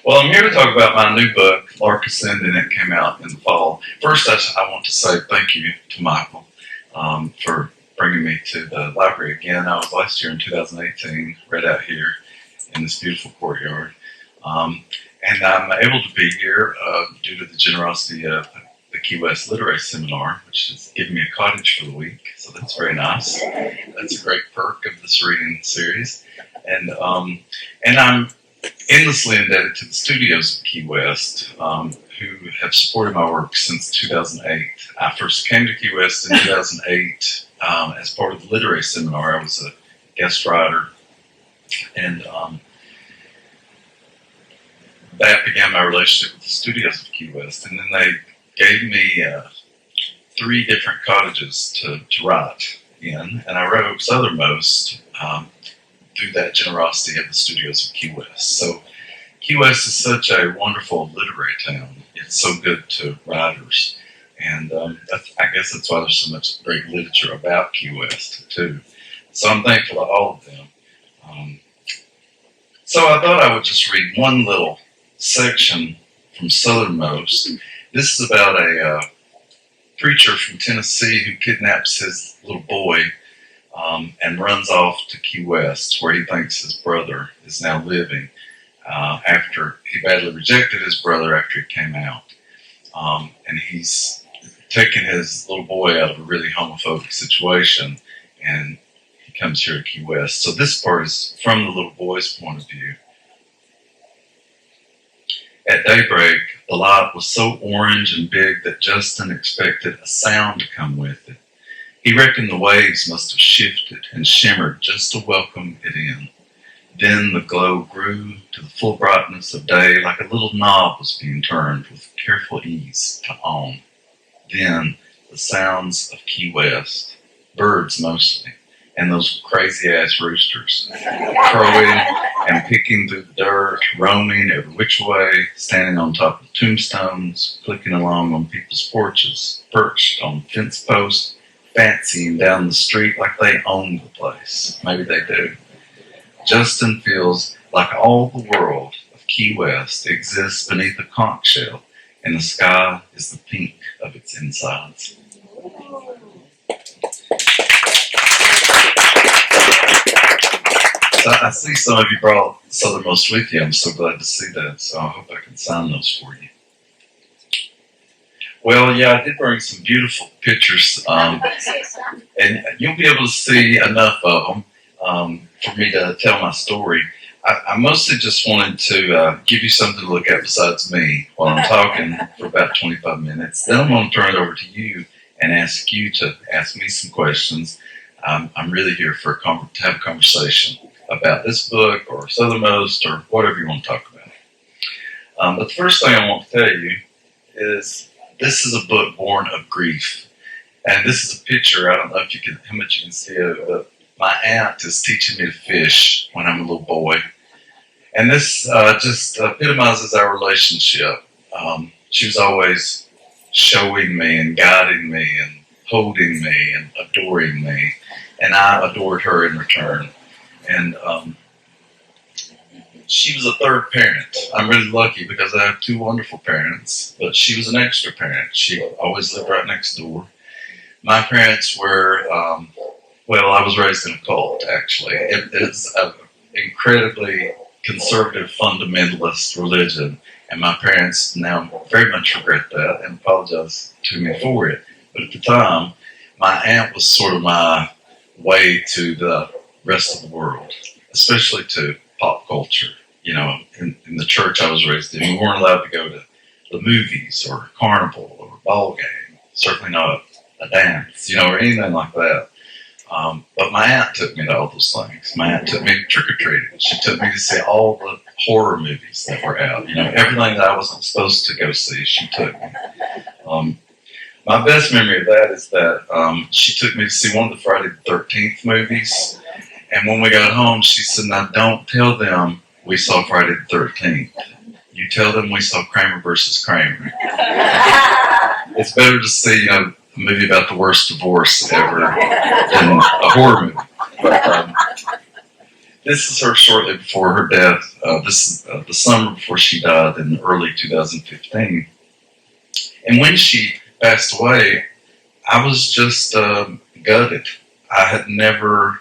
Well, I'm here to talk about my new book, Lark Ascending. It came out in the fall. First, I want to say thank you to Michael for bringing me to the library again. I was last year in 2018, right out here in this beautiful courtyard. And I'm able to be here due to the generosity of the Key West Literary Seminar, which has given me a cottage for the week, so that's very nice. That's a great perk of this reading series. And I'm endlessly indebted to the studios of Key West, who have supported my work since 2008. I first came to Key West in 2008 as part of the literary seminar. I was a guest writer, and that began my relationship with the studios of Key West. And then they gave me 3 different cottages to write in, and I wrote Southernmost through that generosity of the studios of Key West. So Key West is such a wonderful literary town. It's so good to writers. And I guess that's why there's so much great literature about Key West, too. So I'm thankful to all of them. So I thought I would just read one little section from Southernmost. This is about a preacher from Tennessee who kidnaps his little boy and runs off to Key West, where he thinks his brother is now living after he badly rejected his brother after he came out. And he's taken his little boy out of a really homophobic situation, and he comes here to Key West. So this part is from the little boy's point of view. At daybreak, the light was so orange and big that Justin expected a sound to come with it. He reckoned the waves must have shifted and shimmered just to welcome it in. Then the glow grew to the full brightness of day, like a little knob was being turned with careful ease to on. Then the sounds of Key West, birds mostly, and those crazy-ass roosters, crowing and picking through the dirt, roaming every which way, standing on top of tombstones, clicking along on people's porches, perched on fence posts, fancying down the street like they own the place. Maybe they do. Justin feels like all the world of Key West exists beneath a conch shell, and the sky is the pink of its insides. So I see some of you brought Southernmost with you. I'm so glad to see that, so I hope I can sign those for you. Well, yeah, I did bring some beautiful pictures, and you'll be able to see enough of them for me to tell my story. I mostly just wanted to give you something to look at besides me while I'm talking for about 25 minutes. Then I'm going to turn it over to you and ask you to ask me some questions. I'm really here to have a conversation about this book or Southernmost or whatever you want to talk about. But the first thing I want to tell you is this is a book born of grief. And this is a picture, I don't know how much you can see of it, but my aunt is teaching me to fish when I'm a little boy. And this just epitomizes our relationship. She was always showing me and guiding me and holding me and adoring me. And I adored her in return. And she was a third parent. I'm really lucky because I have 2 wonderful parents, but she was an extra parent. She always lived right next door. My parents were, I was raised in a cult, actually. It's an incredibly conservative fundamentalist religion, and my parents now very much regret that and apologize to me for it. But at the time, my aunt was sort of my way to the rest of the world, especially to pop culture. You know, in the church I was raised in, we weren't allowed to go to the movies or a carnival or a ball game, certainly not a dance, or anything like that. But my aunt took me to all those things. My aunt took me trick-or-treating. She took me to see all the horror movies that were out. Everything that I wasn't supposed to go see, she took me. My best memory of that is that she took me to see one of the Friday the 13th movies. And when we got home, she said, "Now don't tell them we saw Friday the 13th. You tell them we saw Kramer versus Kramer." It's better to see, a movie about the worst divorce ever than a horror movie. This is her shortly before her death. This is the summer before she died in early 2015. And when she passed away, I was just gutted. I had never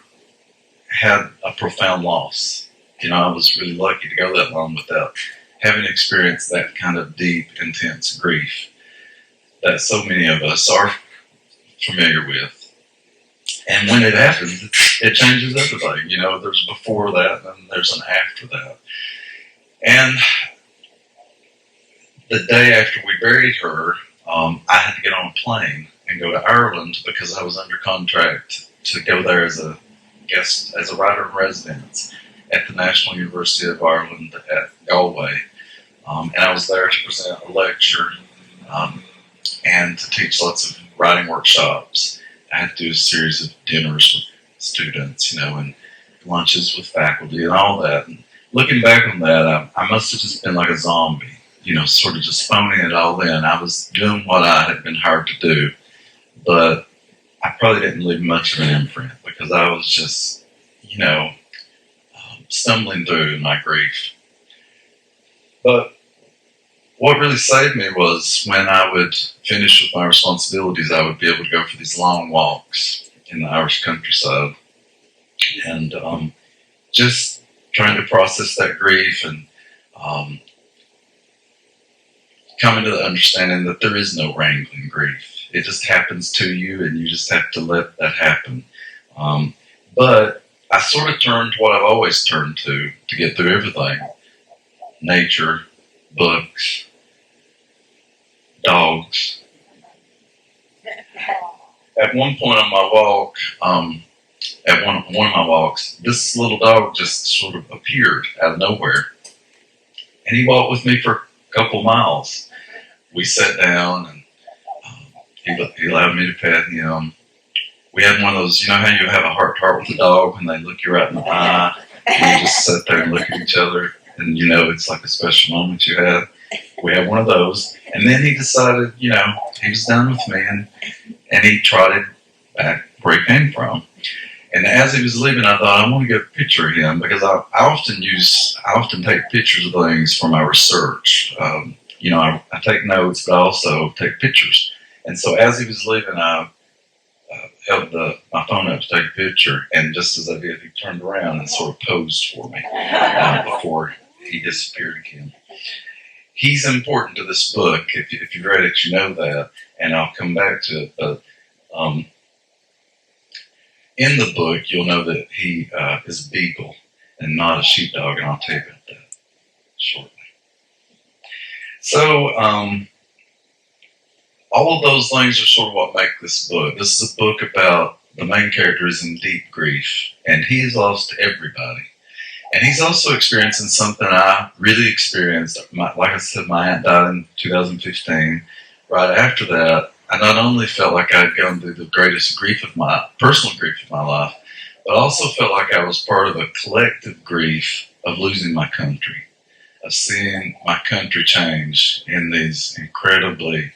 had a profound loss. I was really lucky to go that long without having experienced that kind of deep, intense grief that so many of us are familiar with. And when it happens, it changes everything. There's before that and there's an after that. And the day after we buried her, I had to get on a plane and go to Ireland because I was under contract to go there as a guest, as a writer in residence at the National University of Ireland at Galway. And I was there to present a lecture and to teach lots of writing workshops. I had to do a series of dinners with students, and lunches with faculty and all that. And looking back on that, I must have just been like a zombie, sort of just phoning it all in. I was doing what I had been hired to do, but I probably didn't leave much of an imprint because I was just, stumbling through in my grief. But what really saved me was when I would finish with my responsibilities, I would be able to go for these long walks in the Irish countryside and just trying to process that grief and coming to the understanding that there is no wrangling grief. It just happens to you and you just have to let that happen. But I sort of turned to what I've always turned to get through everything. Nature, books, dogs. At one point on my walk, at one of my walks, this little dog just sort of appeared out of nowhere. And he walked with me for a couple miles. We sat down and he allowed me to pet him. We had one of those, how you have a heart-to-heart with a dog when they look you right in the eye and you just sit there and look at each other and it's like a special moment you had. We had one of those. And then he decided, he was done with me and he trotted back where he came from. And as he was leaving, I thought, I want to get a picture of him because I often take pictures of things for my research. I take notes, but I also take pictures. And so as he was leaving, I held my phone up to take a picture, and just as I did, he turned around and sort of posed for me before he disappeared again. He's important to this book. If you've read it, you know that, and I'll come back to it. But in the book, you'll know that he is a beagle and not a sheepdog, and I'll tell you about that shortly. So, all of those things are sort of what make this book. This is a book about the main character is in deep grief, and he has lost everybody. And he's also experiencing something I really experienced. Like I said, my aunt died in 2015. Right after that, I not only felt like I'd gone through the greatest personal grief of my life, but also felt like I was part of a collective grief of losing my country, of seeing my country change in these incredibly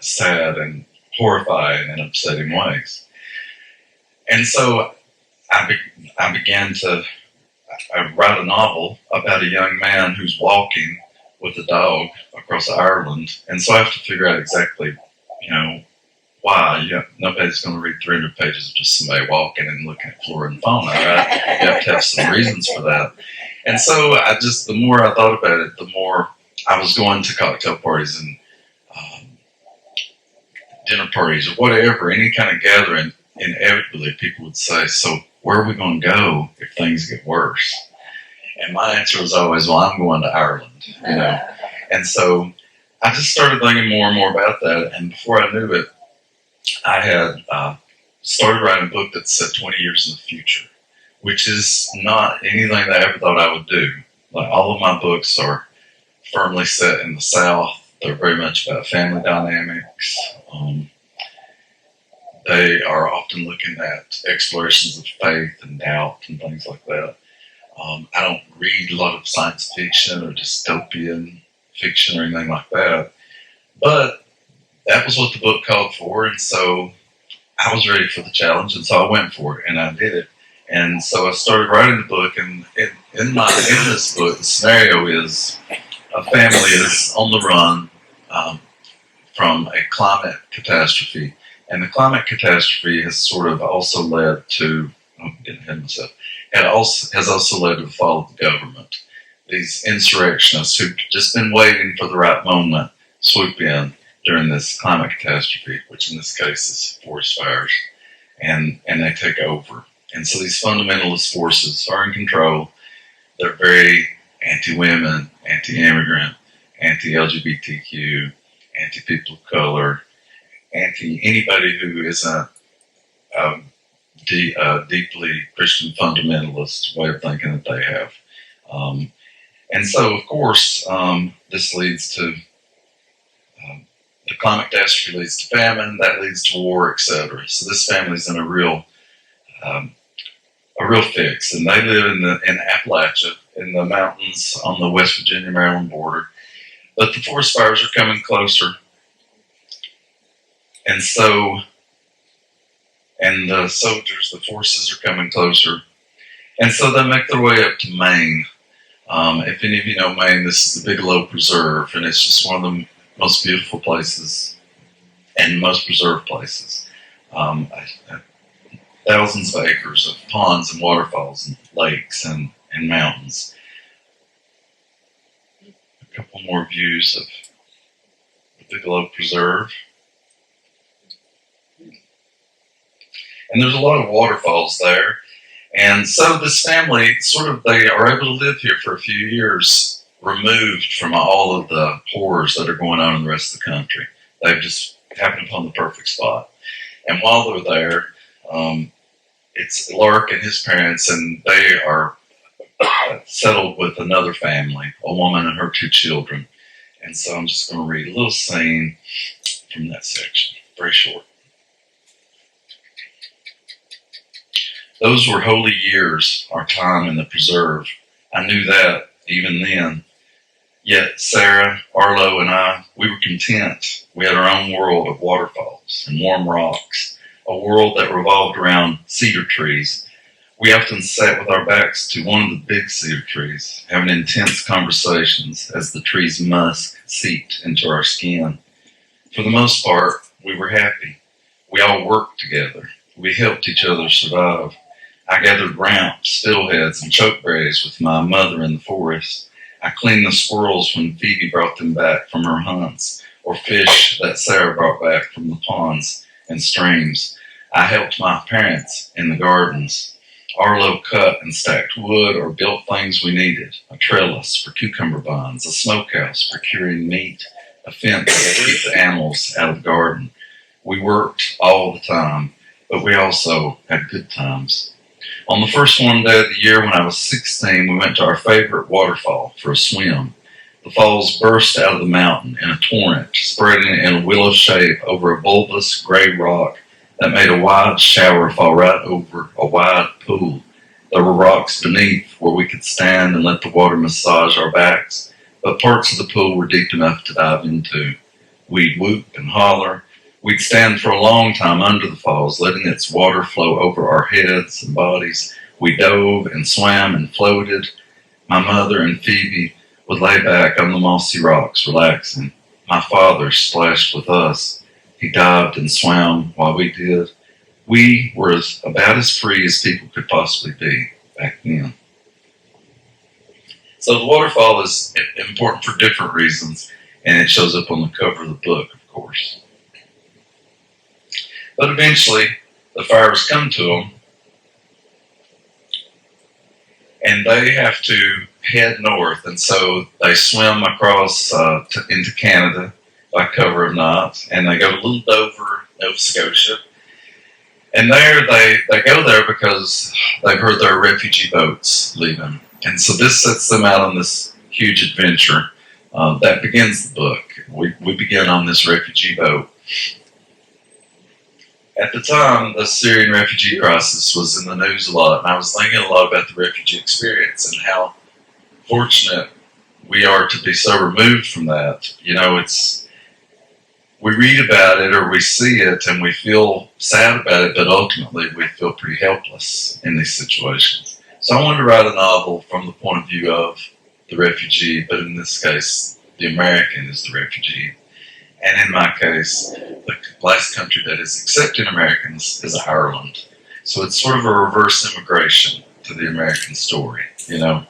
sad and horrifying and upsetting ways. And so I began to write a novel about a young man who's walking with a dog across Ireland. And so I have to figure out exactly, why. Nobody's going to read 300 pages of just somebody walking and looking at flora and fauna, right? You have to have some reasons for that. And so the more I thought about it, the more I was going to cocktail parties and dinner parties or whatever, any kind of gathering. Inevitably, people would say, so where are we going to go if things get worse? And my answer was always, well, I'm going to Ireland, And so I just started thinking more and more about that. And before I knew it, I had started writing a book that's set 20 years in the future, which is not anything that I ever thought I would do. Like all of my books are firmly set in the South. They're very much about family dynamics. They are often looking at explorations of faith and doubt and things like that. I don't read a lot of science fiction or dystopian fiction or anything like that. But that was what the book called for, and so I was ready for the challenge, and so I went for it, and I did it. And so I started writing the book, and in this book, the scenario is a family is on the run from a climate catastrophe, and the climate catastrophe has sort of also led to I'm getting ahead of myself. Has also led to the fall of the government. These insurrectionists who've just been waiting for the right moment swoop in during this climate catastrophe, which in this case is forest fires, and they take over. And so these fundamentalist forces are in control. They're very anti-women, anti-immigrant, anti-LGBTQ, anti-people of color, anti-anybody who isn't deeply Christian fundamentalist way of thinking that they have. And so, of course, this leads to the climate catastrophe leads to famine, that leads to war, etc. So this family's in a real fix, and they live in Appalachia, in the mountains on the West Virginia-Maryland border. But the forest fires are coming closer, and the soldiers, the forces are coming closer, and so they make their way up to Maine. If any of you know Maine, this is the Bigelow Preserve, and it's just one of the most beautiful places and most preserved places. Thousands of acres of ponds and waterfalls and lakes and mountains. A couple more views of the Bigelow Preserve. And there's a lot of waterfalls there. And so this family, they are able to live here for a few years, removed from all of the horrors that are going on in the rest of the country. They've just happened upon the perfect spot. And while they're there, it's Lark and his parents, and they are settled with another family, a woman and her 2 children. And so I'm just going to read a little scene from that section, very short. Those were holy years, our time in the preserve. I knew that even then. Yet Sarah, Arlo, and I, we were content. We had our own world of waterfalls and warm rocks, a world that revolved around cedar trees. We often sat with our backs to one of the big cedar trees, having intense conversations as the tree's musk seeped into our skin. For the most part, we were happy. We all worked together. We helped each other survive. I gathered ramps, fiddleheads, and chokeberries with my mother in the forest. I cleaned the squirrels when Phoebe brought them back from her hunts, or fish that Sarah brought back from the ponds and streams. I helped my parents in the gardens. Arlo cut and stacked wood or built things we needed, a trellis for cucumber vines, a smokehouse for curing meat, a fence to keep the animals out of the garden. We worked all the time, but we also had good times. On the first warm day of the year when I was 16, we went to our favorite waterfall for a swim. The falls burst out of the mountain in a torrent, spreading in a willow shape over a bulbous gray rock that made a wide shower fall right over a wide pool. There were rocks beneath where we could stand and let the water massage our backs, but parts of the pool were deep enough to dive into. We'd whoop and holler. We'd stand for a long time under the falls, letting its water flow over our heads and bodies. We dove and swam and floated. My mother and Phoebe would lay back on the mossy rocks, relaxing. My father splashed with us. He dived and swam while we did. We were about as free as people could possibly be back then. So the waterfall is important for different reasons, and it shows up on the cover of the book, of course. But eventually, the fires come to them, and they have to head north, and so they swim across into Canada by cover of night, and they go to Little Dover, Nova Scotia. And there they go there because they've heard there are refugee boats leaving. And so this sets them out on this huge adventure that begins the book. We begin on this refugee boat. At the time, the Syrian refugee crisis was in the news a lot, and I was thinking a lot about the refugee experience and how fortunate we are to be so removed from that. You know, we read about it or we see it and we feel sad about it, but ultimately we feel pretty helpless in these situations. So I wanted to write a novel from the point of view of the refugee, but in this case, the American is the refugee. And in my case, the last country that is accepting Americans is Ireland. So it's sort of a reverse immigration to the American story, you know.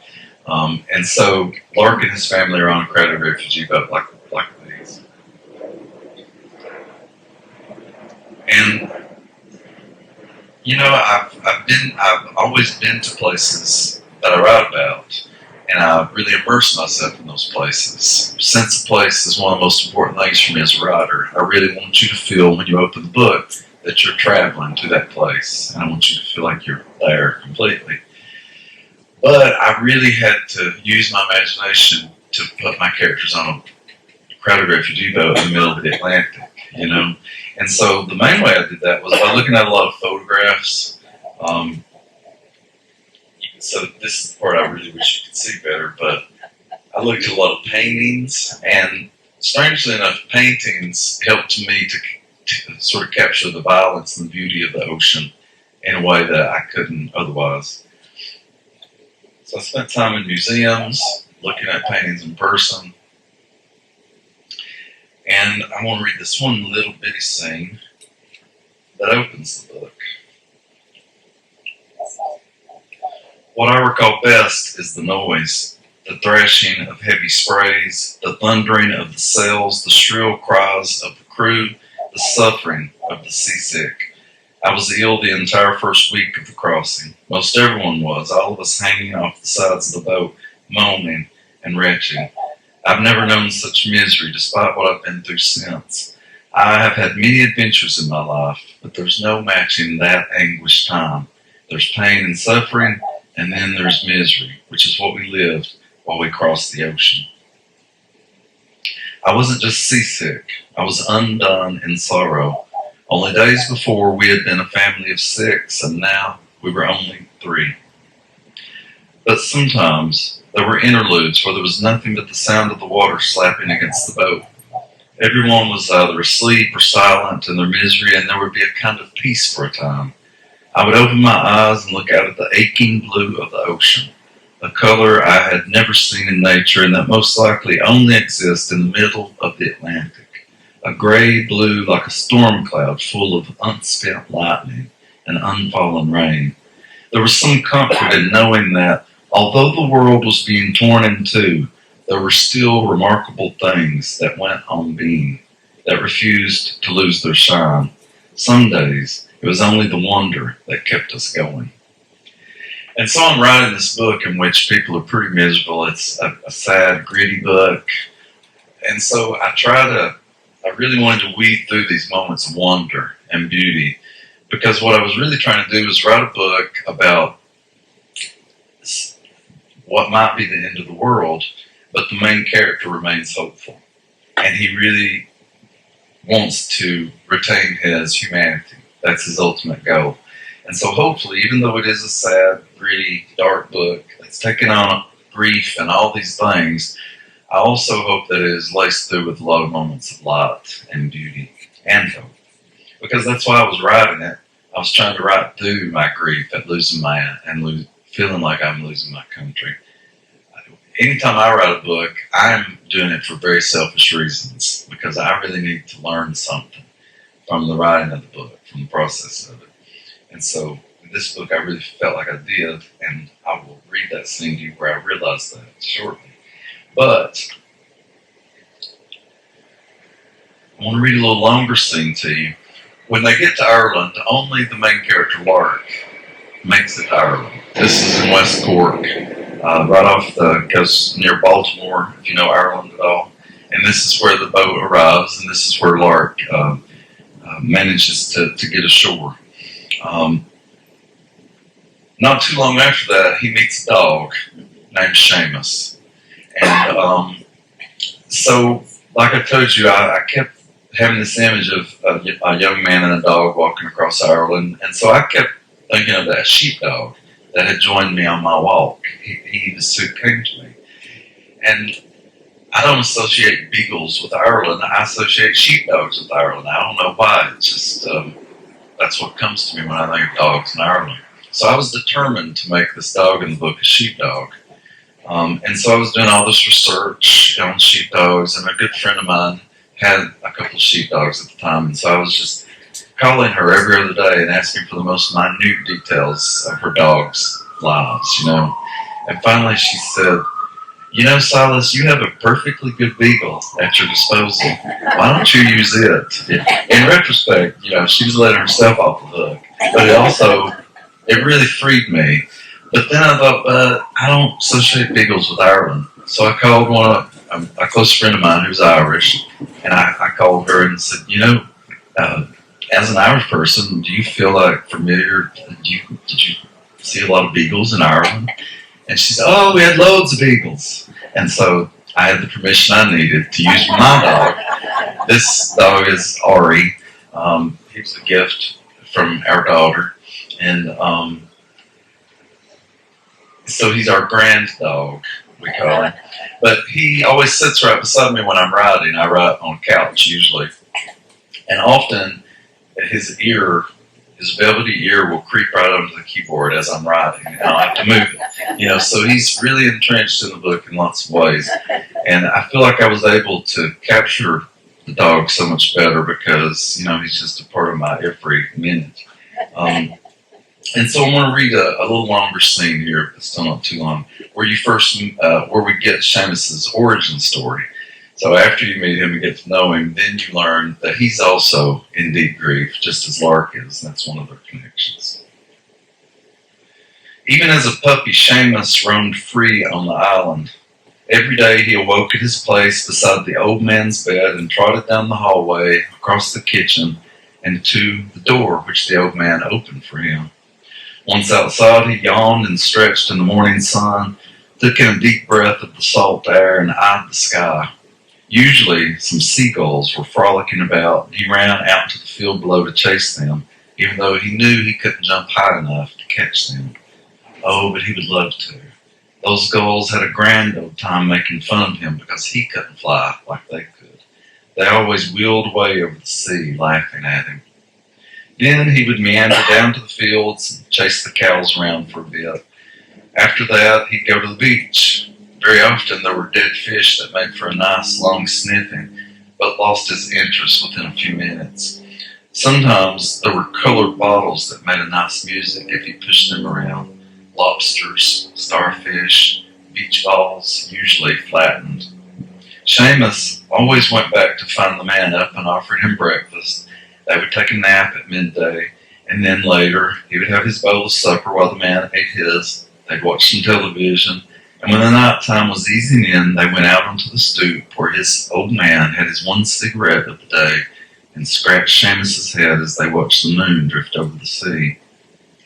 And so Lark and his family are on a crowded refugee boat like these. And you know, I've always been to places that I write about, and I really immerse myself in those places. Sense of place is one of the most important things for me as a writer. I really want you to feel when you open the book that you're traveling to that place, and I want you to feel like you're there completely. But I really had to use my imagination to put my characters on a crowded refugee boat in the middle of the Atlantic, you know. And so the main way I did that was by looking at a lot of photographs. So this is the part I really wish you could see better, but I looked at a lot of paintings, and strangely enough, paintings helped me to sort of capture the violence and the beauty of the ocean in a way that I couldn't otherwise. So I spent time in museums, looking at paintings in person. And I want to read this one little bitty scene that opens the book. What I recall best is the noise, the thrashing of heavy sprays, the thundering of the sails, the shrill cries of the crew, the suffering of the seasick. I was ill the entire first week of the crossing. Most everyone was, all of us hanging off the sides of the boat, moaning and retching. I've never known such misery, despite what I've been through since. I have had many adventures in my life, but there's no matching that anguished time. There's pain and suffering, and then there's misery, which is what we lived while we crossed the ocean. I wasn't just seasick. I was undone in sorrow. Only days before, we had been a family of 6, and now we were only 3. But sometimes there were interludes where there was nothing but the sound of the water slapping against the boat. Everyone was either asleep or silent in their misery, and there would be a kind of peace for a time. I would open my eyes and look out at the aching blue of the ocean, a color I had never seen in nature and that most likely only exists in the middle of the Atlantic. A gray blue like a storm cloud full of unspent lightning and unfallen rain. There was some comfort in knowing that, although the world was being torn in two, there were still remarkable things that went on being, that refused to lose their shine. Some days, it was only the wonder that kept us going. And so I'm writing this book in which people are pretty miserable. It's a sad, gritty book. And so I really wanted to weave through these moments of wonder and beauty, because what I was really trying to do was write a book about what might be the end of the world, but the main character remains hopeful. And he really wants to retain his humanity. That's his ultimate goal. And so hopefully, even though it is a sad, gritty, dark book that's taken on grief and all these things, I also hope that it is laced through with a lot of moments of light and beauty and hope. Because that's why I was writing it. I was trying to write through my grief at losing my aunt and feeling like I'm losing my country. Anytime I write a book, I'm doing it for very selfish reasons, because I really need to learn something from the writing of the book, from the process of it. And so in this book, I really felt like I did, and I will read that scene to you where I realized that shortly. But I want to read a little longer scene to you. When they get to Ireland, only the main character, Lark, makes it to Ireland. This is in West Cork, right off the coast near Baltimore, if you know Ireland at all. And this is where the boat arrives, and this is where Lark manages to get ashore. Not too long after that, he meets a dog named Seamus. And so, like I told you, I kept having this image of a young man and a dog walking across Ireland. And so I kept thinking of that sheepdog that had joined me on my walk. He was who came to me. And I don't associate beagles with Ireland. I associate sheepdogs with Ireland. I don't know why. It's just that's what comes to me when I think of dogs in Ireland. So I was determined to make this dog in the book a sheepdog. And so I was doing all this research on sheepdogs, and a good friend of mine had a couple of sheepdogs at the time, and so I was just calling her every other day and asking for the most minute details of her dog's lives, And finally she said, Silas, you have a perfectly good beagle at your disposal. Why don't you use it? In retrospect, she was letting herself off the hook, but it really freed me. But then I thought, I don't associate beagles with Ireland. So I called a close friend of mine who's Irish, and I called her and said, as an Irish person, do you feel like familiar? Did you see a lot of beagles in Ireland? And she said, oh, we had loads of beagles. And so I had the permission I needed to use my dog. This dog is Ari. He was a gift from our daughter. And so he's our grand dog, we call him. But he always sits right beside me when I'm riding. I ride on a couch usually. And often his velvety ear will creep right onto the keyboard as I'm writing, and I'll have to move it. So he's really entrenched in the book in lots of ways. And I feel like I was able to capture the dog so much better because, he's just a part of my every minute. And so I'm going to read a little longer scene here, but still not too long, where we get Seamus's origin story. So after you meet him and get to know him, then you learn that he's also in deep grief, just as Lark is. That's one of their connections. Even as a puppy, Silas roamed free on the island. Every day he awoke at his place beside the old man's bed and trotted down the hallway, across the kitchen, and to the door which the old man opened for him. Once outside, he yawned and stretched in the morning sun, took in a deep breath of the salt air, and eyed the sky. Usually, some seagulls were frolicking about, and he ran out to the field below to chase them, even though he knew he couldn't jump high enough to catch them. Oh, but he would love to. Those gulls had a grand old time making fun of him because he couldn't fly like they could. They always wheeled away over the sea, laughing at him. Then he would meander down to the fields and chase the cows around for a bit. After that, he'd go to the beach. Very often there were dead fish that made for a nice long sniffing, but lost his interest within a few minutes. Sometimes there were colored bottles that made a nice music if he pushed them around. Lobsters, starfish, beach balls, usually flattened. Seamus always went back to find the man up and offered him breakfast. They would take a nap at midday, and then later he would have his bowl of supper while the man ate his. They'd watch some television, and when the night time was easing in, they went out onto the stoop where his old man had his one cigarette of the day and scratched Seamus's head as they watched the moon drift over the sea.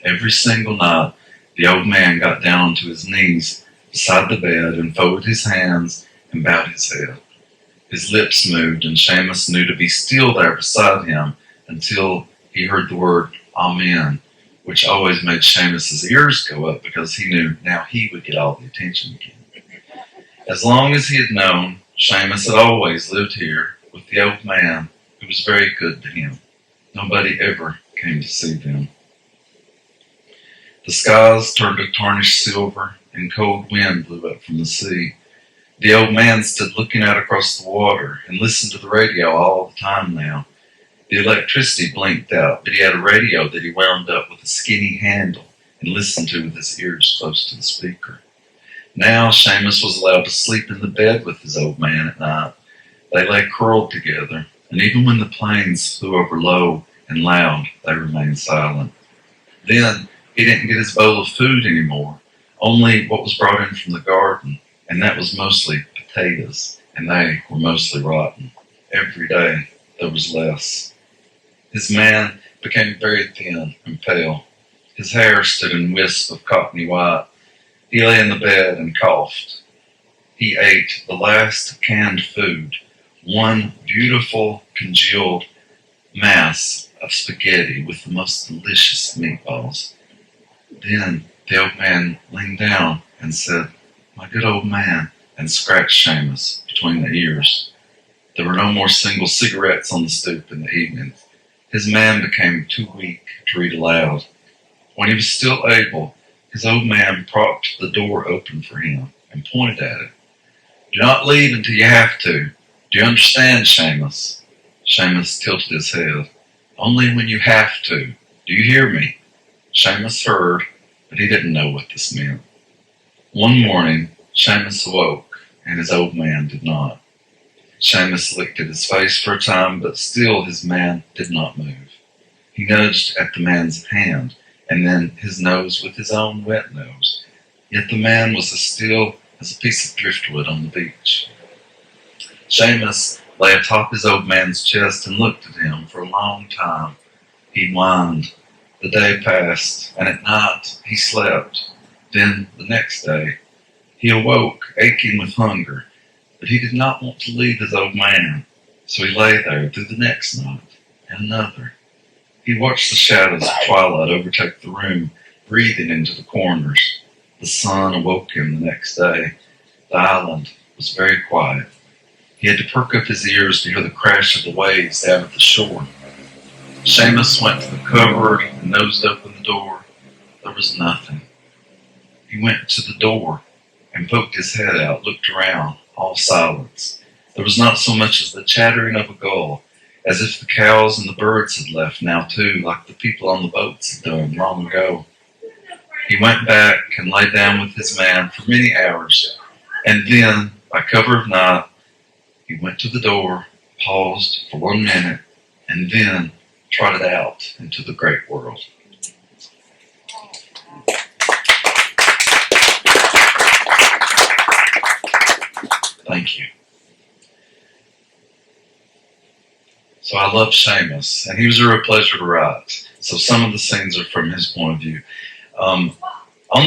Every single night, the old man got down onto his knees beside the bed and folded his hands and bowed his head. His lips moved, and Seamus knew to be still there beside him until he heard the word Amen, which always made Seamus's ears go up because he knew now he would get all the attention again. As long as he had known, Seamus had always lived here with the old man who was very good to him. Nobody ever came to see them. The skies turned to tarnished silver, and cold wind blew up from the sea. The old man stood looking out across the water and listened to the radio all the time now. The electricity blinked out, but he had a radio that he wound up with a skinny handle and listened to with his ears close to the speaker. Now Seamus was allowed to sleep in the bed with his old man at night. They lay curled together, and even when the planes flew over low and loud, they remained silent. Then he didn't get his bowl of food anymore, only what was brought in from the garden, and that was mostly potatoes, and they were mostly rotten. Every day there was less. His man became very thin and pale. His hair stood in wisps of cottony white. He lay in the bed and coughed. He ate the last canned food, one beautiful congealed mass of spaghetti with the most delicious meatballs. Then the old man leaned down and said, "My good old man," and scratched Seamus between between the ears. There were no more single cigarettes on the stoop in the evenings. His man became too weak to read aloud. When he was still able, his old man propped the door open for him and pointed at it. Do not leave until you have to. Do you understand, Seamus? Seamus tilted his head. Only when you have to. Do you hear me? Seamus heard, but he didn't know what this meant. One morning, Seamus awoke, and his old man did not. Seamus licked at his face for a time, but still his man did not move. He nudged at the man's hand, and then his nose with his own wet nose. Yet the man was as still as a piece of driftwood on the beach. Seamus lay atop his old man's chest and looked at him for a long time. He whined. The day passed, and at night he slept. Then, the next day, he awoke, aching with hunger, but he did not want to leave his old man, so he lay there through the next night, and another. He watched the shadows of twilight overtake the room, breathing into the corners. The sun awoke him the next day. The island was very quiet. He had to perk up his ears to hear the crash of the waves down at the shore. Seamus went to the cupboard and nosed open the door. There was nothing. He went to the door and poked his head out, looked around, all silence. There was not so much as the chattering of a gull, as if the cows and the birds had left now too, like the people on the boats had done long ago. He went back and lay down with his man for many hours, and then, by cover of night, he went to the door, paused for 1 minute, and then trotted out into the great world. Thank you. So I love Seamus, and he was a real pleasure to write. So some of the scenes are from his point of view. On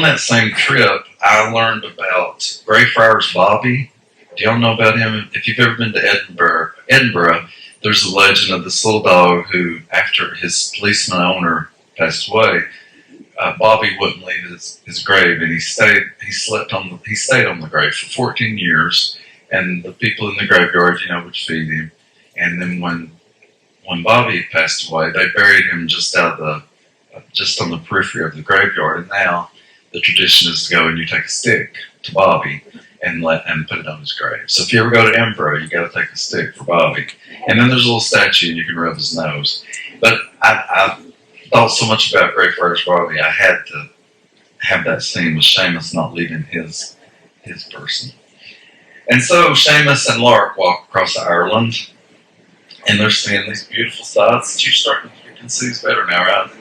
that same trip, I learned about Greyfriars Bobby. Do y'all know about him? If you've ever been to Edinburgh, there's a legend of this little dog who, after his policeman owner passed away, Bobby wouldn't leave his grave, and he stayed on the grave for 14 years. And the people in the graveyard, would feed him. And then when Bobby passed away, they buried him just on the periphery of the graveyard. And now the tradition is to go and you take a stick to Bobby and put it on his grave. So if you ever go to Edinburgh, you got to take a stick for Bobby. And then there's a little statue, and you can rub his nose. But I thought so much about Greyfriars Bobby, I had to have that scene with Seamus not leaving his person. And so Seamus and Lark walk across Ireland, and they're seeing these beautiful sights that you can see better now, right?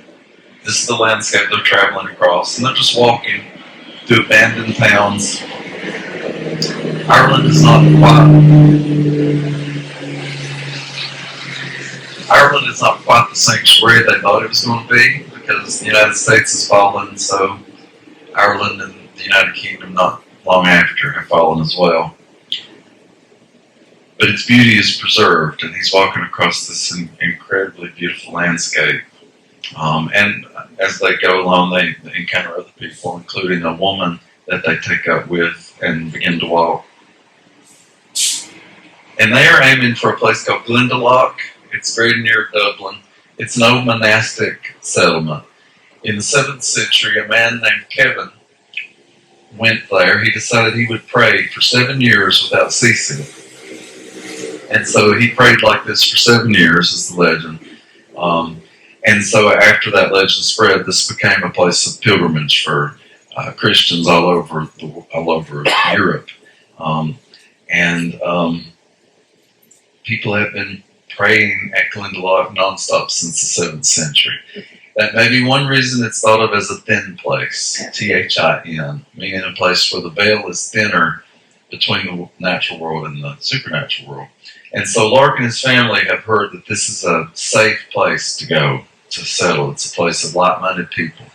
This is the landscape they're traveling across, and they're just walking through abandoned towns. Ireland is not quite the sanctuary they thought it was going to be, because the United States has fallen, so Ireland and the United Kingdom not long after have fallen as well. But its beauty is preserved, and he's walking across this incredibly beautiful landscape. And as they go along, they encounter other people, including a woman that they take up with and begin to walk. And they are aiming for a place called Glendalough. It's very near Dublin. It's an old monastic settlement. In the 7th century, a man named Kevin went there. He decided he would pray for 7 years without ceasing. And so he prayed like this for 7 years, is the legend. And so after that legend spread, this became a place of pilgrimage for Christians all over Europe. People have been praying at Glendalough nonstop since the 7th century. That may be one reason it's thought of as a thin place, Thin, meaning a place where the veil is thinner between the natural world and the supernatural world. And so Lark and his family have heard that this is a safe place to go to settle. It's a place of like-minded people.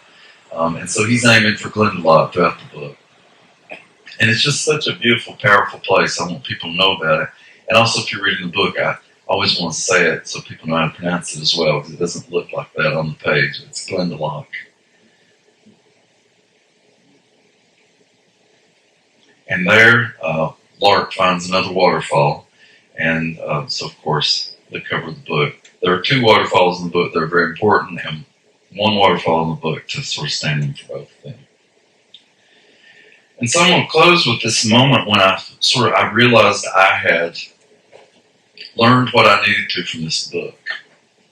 And so he's aiming for Glendalough throughout the book. And it's just such a beautiful, powerful place. I want people to know about it. And also, if you're reading the book, I always want to say it so people know how to pronounce it as well, because it doesn't look like that on the page. It's Glendalough. And there, Lark finds another waterfall, and so of course the cover of the book. There are two waterfalls in the book that are very important, and one waterfall in the book to sort of stand in for both of them. And so I'm going to close with this moment when I realized I had learned what I needed to from this book,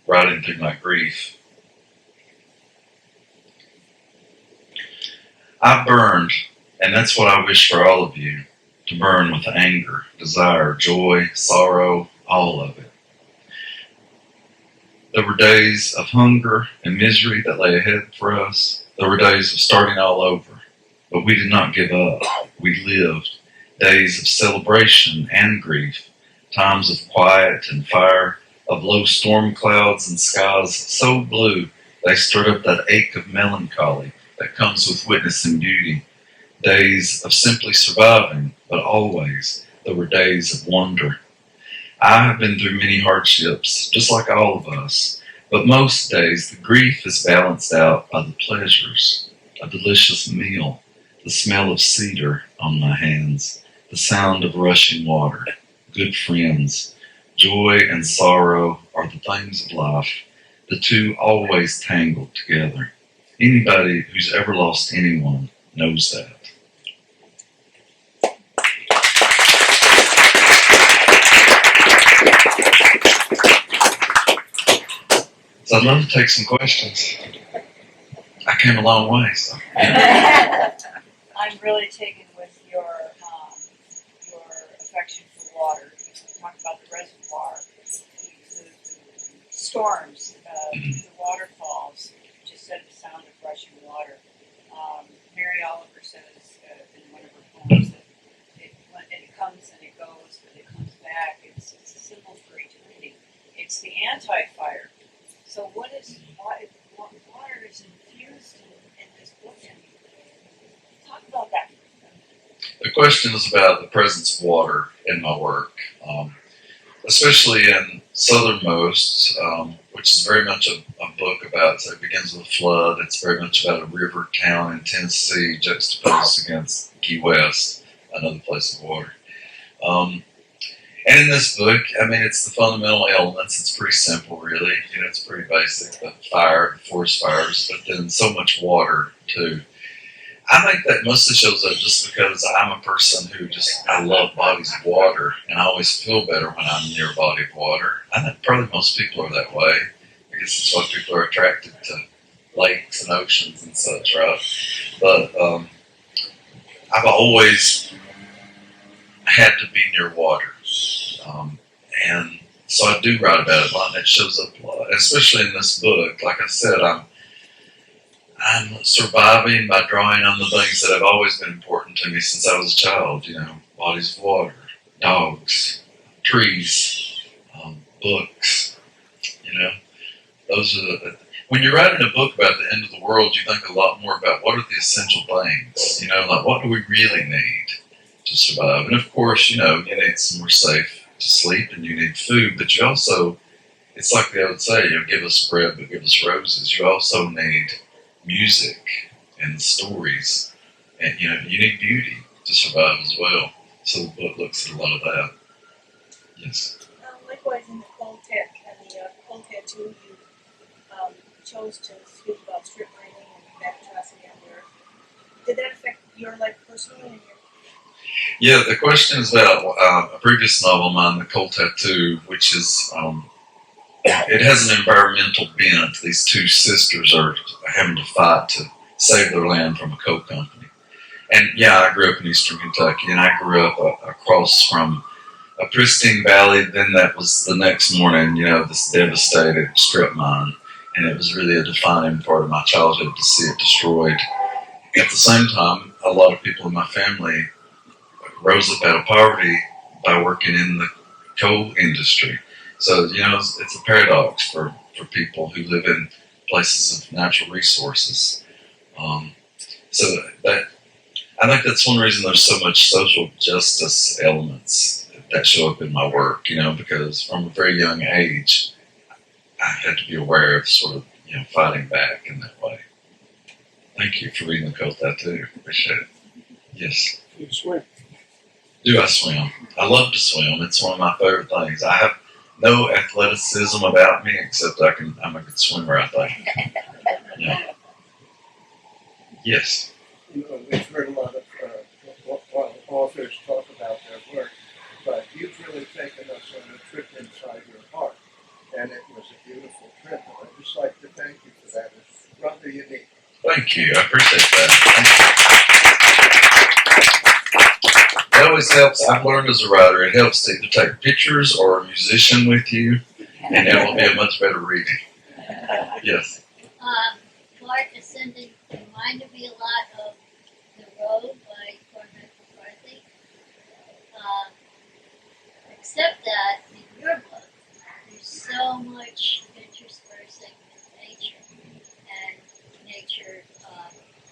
writing through my grief. I burned, and that's what I wish for all of you, to burn with anger, desire, joy, sorrow, all of it. There were days of hunger and misery that lay ahead for us. There were days of starting all over, but we did not give up. We lived days of celebration and grief, times of quiet and fire, of low storm clouds and skies so blue they stirred up that ache of melancholy that comes with witnessing beauty. Days of simply surviving, but always there were days of wonder. I have been through many hardships, just like all of us, but most days the grief is balanced out by the pleasures, a delicious meal, the smell of cedar on my hands, the sound of rushing water, good friends. Joy and sorrow are the things of life, the two always tangled together. Anybody who's ever lost anyone knows that. So I'd love to take some questions. I came a long way, so. I'm really taken with your affection for water. You talked about the reservoir, the storms, the waterfalls. You just said the sound of rushing water. Mary Oliver says in one of her poems that it comes and it goes, but it comes back. It's a symbol for eternity. It's the anti-fire. So water is infused in this book, and talk about that. The question is about the presence of water in my work, especially in Southernmost, which is very much a book about, so it begins with a flood. It's very much about a river town in Tennessee juxtaposed against Key West, another place of water. And in this book, I mean, it's the fundamental elements. It's pretty simple, really. You know, it's pretty basic. The fire, the forest fires, but then so much water, too. I think that mostly shows up just because I'm a person who I love bodies of water, and I always feel better when I'm near a body of water. I think probably most people are that way. I guess it's why people are attracted to lakes and oceans and such, right? But I've always had to be near water. And so I do write about it a lot, and it shows up a lot, especially in this book. Like I said, I'm surviving by drawing on the things that have always been important to me since I was a child, you know, bodies of water, dogs, trees, books, you know. Those are when you're writing a book about the end of the world, you think a lot more about what are the essential things, you know, like what do we really need to survive? And of course, you know, you need somewhere safe to sleep and you need food, but you also, it's like they would say, you know, give us bread, but give us roses. You also need music and stories, and you know, you need beauty to survive as well. So the book looks at a lot of that. Yes. Likewise, in the cold tattoo, you chose to speak about strip mining and that atrocity on the earth. Did that affect your life personally? And Yeah, the question is about a previous novel of mine, The Cold Tattoo, which is, it has an environmental bent. These two sisters are having to fight to save their land from a coal company. And yeah, I grew up in eastern Kentucky, and I grew up across from a pristine valley. Then that was the next morning, you know, this devastated strip mine. And it was really a defining part of my childhood to see it destroyed. At the same time, a lot of people in my family rose up out of poverty by working in the coal industry. So, you know, it's a paradox for people who live in places of natural resources. So that, I think that's one reason there's so much social justice elements that show up in my work, you know, because from a very young age, I had to be aware of sort of, you know, fighting back in that way. Thank you for reading The Cold Tattoo. Appreciate it. Yes. Yes, sir. Do I swim? I love to swim. It's one of my favorite things. I have no athleticism about me except I'm a good swimmer, I think. Yeah. Yes. You know, we've heard a lot of authors talk about their work, but you've really taken us on a trip inside your heart, and it was a beautiful trip. And I'd just like to thank you for that. It's rather unique. Thank you. I appreciate that. It always helps. I've learned as a writer, it helps to either take pictures or a musician with you, and it will be a much better reading. Yes. Lark Ascending reminded me a lot of The Road by Cormac McCarthy. Except that in your book, there's so much interspersing with nature, and nature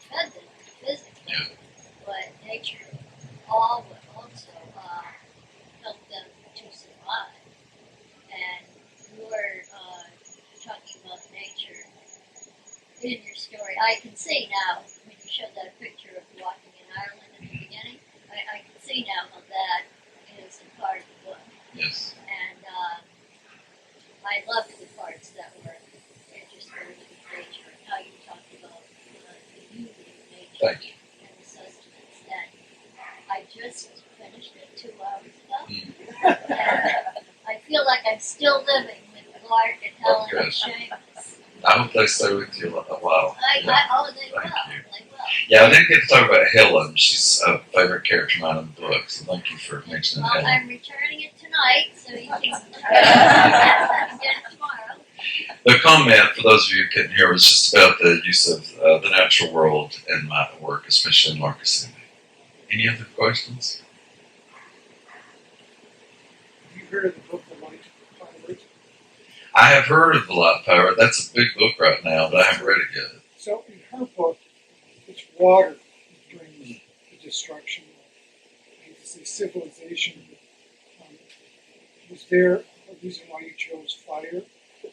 fed them physically, Yeah. but nature all would also help them to survive. And you're talking about nature in your story. I can see now, when you showed that picture of walking in Ireland in the beginning, I can see now how that is a part of the book. Yes. And I loved the parts that were interspersed with nature and how you talked about the beauty of nature Thank you. and the sustenance. And I just finished it 2 hours ago. And I feel like I'm still living with Clark and Helen and Seamus. I hope they stay with you a while. They will. They will. Yeah, I didn't get to talk about Helen. She's a favorite character of mine in the book, so thank you for mentioning Well, Helen. I'm returning it tonight, so you can get it tomorrow. The comment, for those of you who couldn't hear, was just about the use of the natural world in my work, especially in Lark Ascending. Any other questions? Have you heard of the book The Light Pilot? I have heard of The Light Power. That's a big book right now, but I haven't read it yet. So in her book, it's water that brings the destruction of, I hate to say, civilization. Was there a reason why you chose fire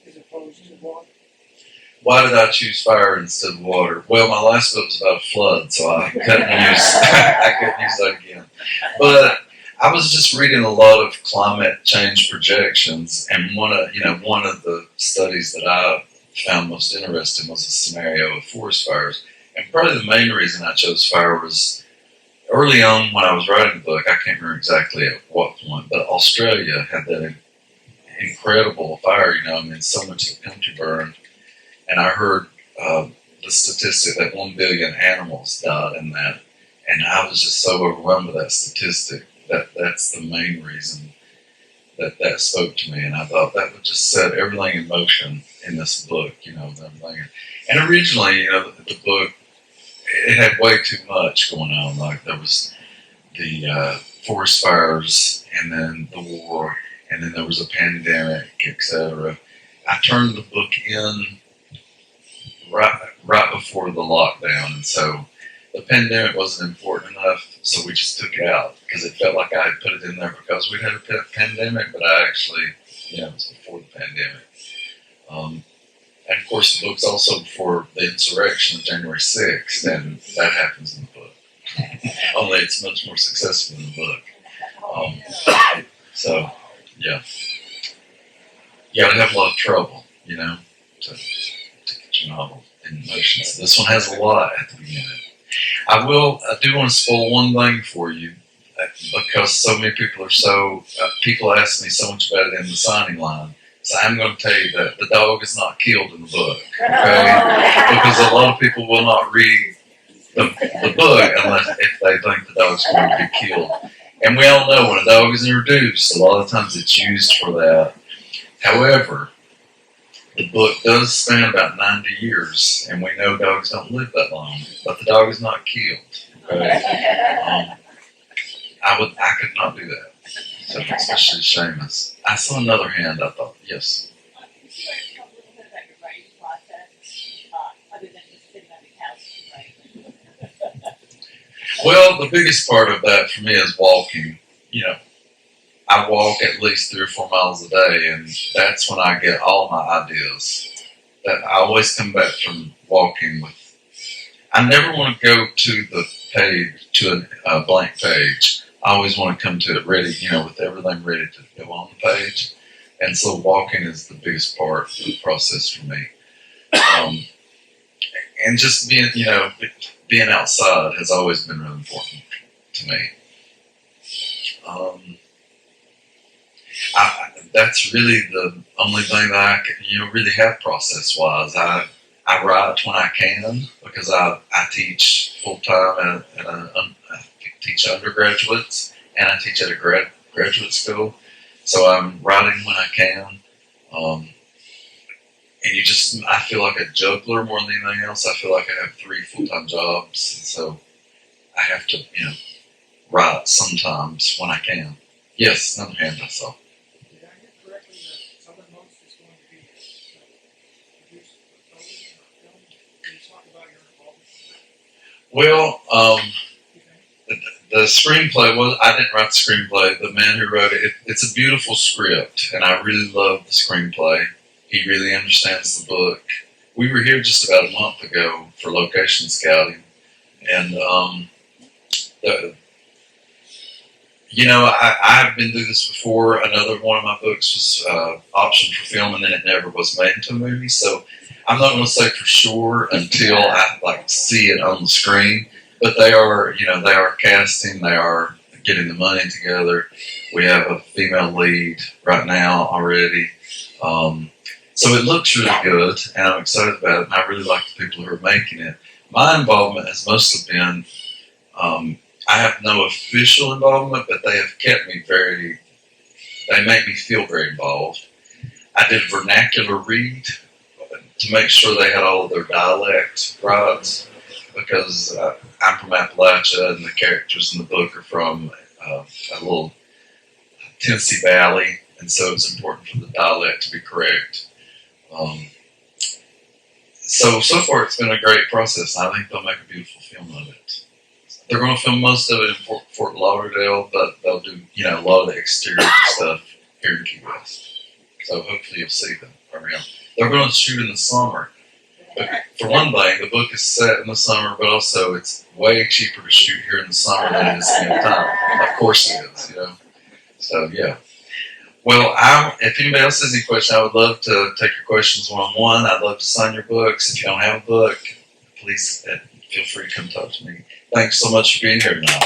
as opposed to water? Why did I choose fire instead of water? Well, my last book was about a flood, so I couldn't use that again. But I was just reading a lot of climate change projections, and one of the studies that I found most interesting was a scenario of forest fires. And probably the main reason I chose fire was early on when I was writing the book. I can't remember exactly at what point, but Australia had that incredible fire. So much of the country burned, and I heard the statistic that 1 billion animals died in that, and I was just so overwhelmed with that statistic. That's the main reason that spoke to me, and I thought that would just set everything in motion in this book, everything. And originally, the book, it had way too much going on. Like there was the forest fires, and then the war, and then there was a pandemic, etc. I turned the book in right before the lockdown, and so the pandemic wasn't important enough, so we just took it out because it felt like I had put it in there because we'd had a pandemic, but I actually, it was before the pandemic. And of course, the book's also before the insurrection of January 6th, and that happens in the book. Only it's much more successful in the book. So, yeah. You gotta have a lot of trouble, to get your novel in motion. So this one has a lot at the beginning. I do want to spoil one thing for you, because so many people people ask me so much about it in the signing line. So I'm going to tell you that the dog is not killed in the book, okay? Because a lot of people will not read the book if they think the dog's going to be killed. And we all know when a dog is introduced, a lot of times it's used for that. However, the book does span about 90 years, and we know dogs don't live that long, but the dog is not killed. Okay? I could not do that. So especially Seamus. I saw another hand. I thought, yes. Can you talk a little bit about your writing process, other than just sitting on the couch and writing? Well, the biggest part of that for me is walking. I walk at least 3 or 4 miles a day, and that's when I get all my ideas. That I always come back from walking with. I never want to go to the page, to a blank page. I always want to come to it ready, with everything ready to go on the page. And so walking is the biggest part of the process for me. And just being outside has always been really important to me. That's really the only thing that I can, really have process wise. I write when I can because I teach full time I teach undergraduates and I teach at a graduate school. So I'm writing when I can. And I feel like a juggler more than anything else. I feel like I have 3 full-time jobs, and so I have to, write sometimes when I can. Yes, another hand I saw. Did I hear correctly that Southern Most is going to be produced for television or film? Can you talk about your involvement in that? Well, the screenplay I didn't write the screenplay. The man who wrote it, it's a beautiful script, and I really love the screenplay. He really understands the book. We were here just about a month ago for location scouting, and I've been through this before. Another one of my books was optioned for film, and then it never was made into a movie. So I'm not going to say for sure until I see it on the screen. But they are casting. They are getting the money together. We have a female lead right now already. So it looks really good, and I'm excited about it, and I really like the people who are making it. My involvement has mostly been, I have no official involvement, but they have kept me they make me feel very involved. I did a vernacular read to make sure they had all of their dialect right, because I'm from Appalachia, and the characters in the book are from a little Tennessee Valley, and so it's important for the dialect to be correct. So far it's been a great process. I think they'll make a beautiful film of it. They're going to film most of it in Fort Lauderdale, but they'll do a lot of the exterior stuff here in Key West. So hopefully you'll see them around. They're going to shoot in the summer. But for one thing, the book is set in the summer, but also it's way cheaper to shoot here in the summer than it is in the time. Of course it is, So yeah. Well, if anybody else has any questions, I would love to take your questions one-on-one. I'd love to sign your books. If you don't have a book, please feel free to come talk to me. Thanks so much for being here tonight.